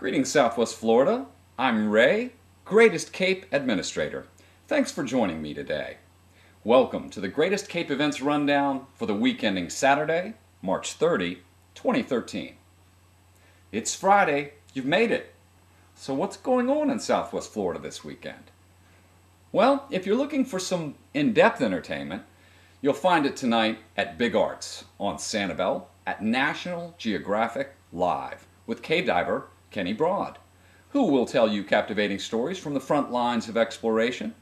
Greetings, Southwest Florida. I'm Ray, Greatest Cape Administrator. Thanks for joining me today. Welcome to the Greatest Cape Events Rundown for the week ending Saturday, March 30, 2013. It's Friday. You've made it. So what's going on in Southwest Florida this weekend? Well, if you're looking for some in-depth entertainment, you'll find it tonight at Big Arts on Sanibel at National Geographic Live with cave diver Kenny Broad, who will tell you captivating stories from the front lines of exploration.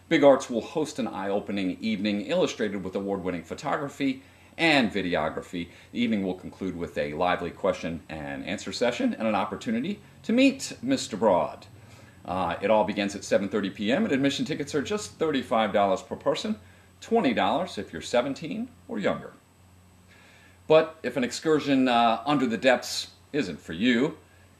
Big Arts will host an eye-opening evening illustrated with award-winning photography and videography. The evening will conclude with a lively question and answer session and an opportunity to meet Mr. Broad. It all begins at 7:30 p.m. and admission tickets are just $35 per person, $20 if you're 17 or younger. But if an excursion under the depths isn't for you,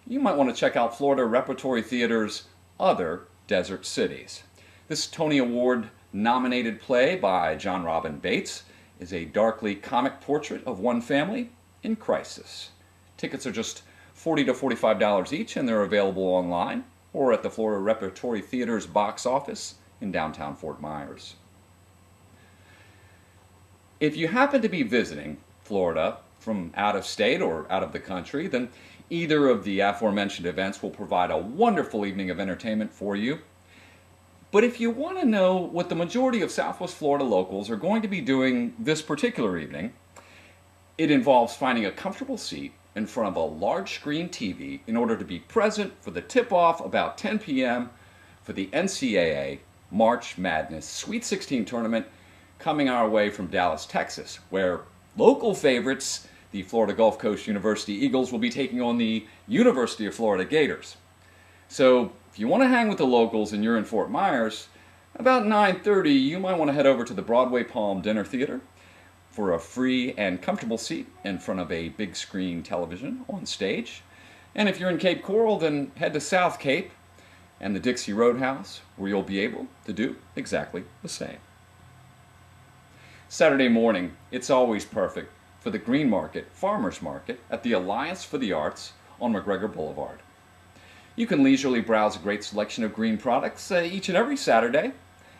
you might want to check out Florida Repertory Theater's Other Desert Cities. This Tony Award nominated play by John Robin Bates is a darkly comic portrait of one family in crisis. Tickets are just $40 to $45 each, and they're available online or at the Florida Repertory Theater's box office in downtown Fort Myers. If you happen to be visiting Florida from out of state or out of the country, then either of the aforementioned events will provide a wonderful evening of entertainment for you. But if you want to know what the majority of Southwest Florida locals are going to be doing this particular evening, it involves finding a comfortable seat in front of a large screen TV in order to be present for the tip-off about 10 p.m. for the NCAA March Madness Sweet 16 tournament coming our way from Dallas, Texas, where local favorites, the Florida Gulf Coast University Eagles, will be taking on the University of Florida Gators. So if you want to hang with the locals and you're in Fort Myers, about 9:30 you might want to head over to the Broadway Palm Dinner Theater for a free and comfortable seat in front of a big screen television on stage. And if you're in Cape Coral, then head to South Cape and the Dixie Roadhouse, where you'll be able to do exactly the same. Saturday morning, it's always perfect for the Green Market Farmers Market at the Alliance for the Arts on McGregor Boulevard. You can leisurely browse a great selection of green products each and every Saturday.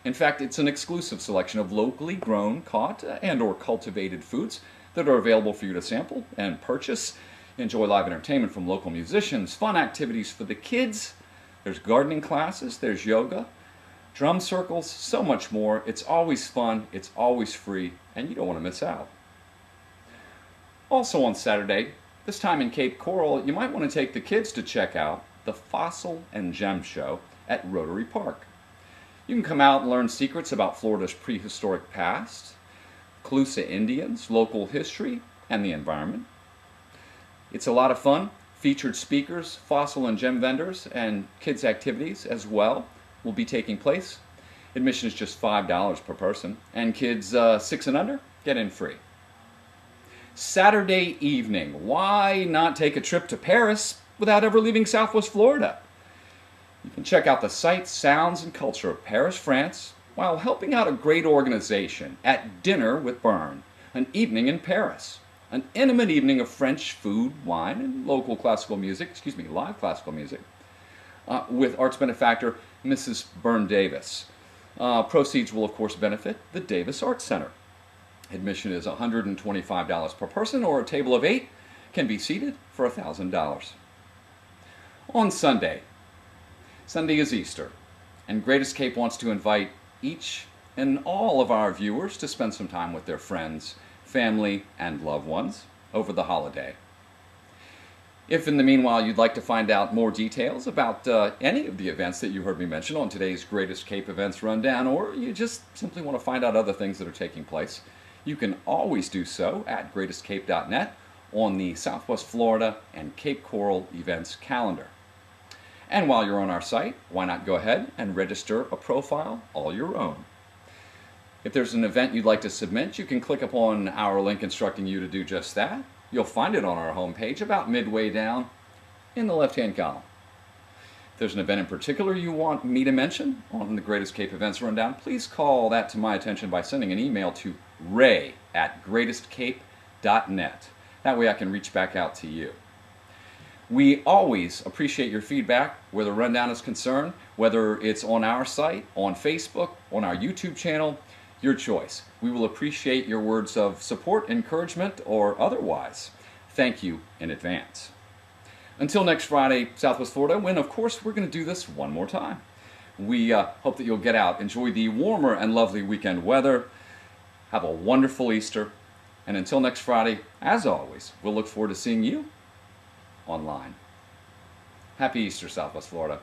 In fact, it's an exclusive selection of locally grown, caught, and or cultivated foods that are available for you to sample and purchase. Enjoy live entertainment from local musicians, fun activities for the kids. There's gardening classes, there's yoga, drum circles, so much more. It's always fun, it's always free, and you don't want to miss out. Also on Saturday, this time in Cape Coral, you might want to take the kids to check out the Fossil and Gem Show at Rotary Park. You can come out and learn secrets about Florida's prehistoric past, Calusa Indians, local history, and the environment. It's a lot of fun. Featured speakers, fossil and gem vendors, and kids' activities as well will be taking place. Admission is just $5 per person, and kids 6 and under get in free. Saturday evening, why not take a trip to Paris without ever leaving Southwest Florida? You can check out the sights, sounds, and culture of Paris, France, while helping out a great organization at Dinner with Bern, an evening in Paris. An intimate evening of French food, wine, and local classical music, live classical music, with arts benefactor Mrs. Byrne Davis. Proceeds will, of course, benefit the Davis Arts Center. Admission is $125 per person, or a table of 8 can be seated for $1,000. On Sunday is Easter, and Greatest Cape wants to invite each and all of our viewers to spend some time with their friends, family, and loved ones over the holiday. If in the meanwhile you'd like to find out more details about any of the events that you heard me mention on today's Greatest Cape Events Rundown, or you just simply want to find out other things that are taking place, you can always do so at greatestcape.net on the Southwest Florida and Cape Coral events calendar. And while you're on our site, why not go ahead and register a profile all your own. If there's an event you'd like to submit, you can click upon our link instructing you to do just that. You'll find it on our homepage about midway down in the left-hand column. If there's an event in particular you want me to mention on the Greatest Cape Events Rundown, please call that to my attention by sending an email to ray@greatestcape.net. That way I can reach back out to you. We always appreciate your feedback where the rundown is concerned, whether it's on our site, on Facebook, on our YouTube channel, your choice. We will appreciate your words of support, encouragement, or otherwise. Thank you in advance. Until next Friday, Southwest Florida, when of course we're going to do this one more time. We hope that you'll get out, enjoy the warmer and lovely weekend weather, have a wonderful Easter, and until next Friday, as always, we'll look forward to seeing you online. Happy Easter, Southwest Florida.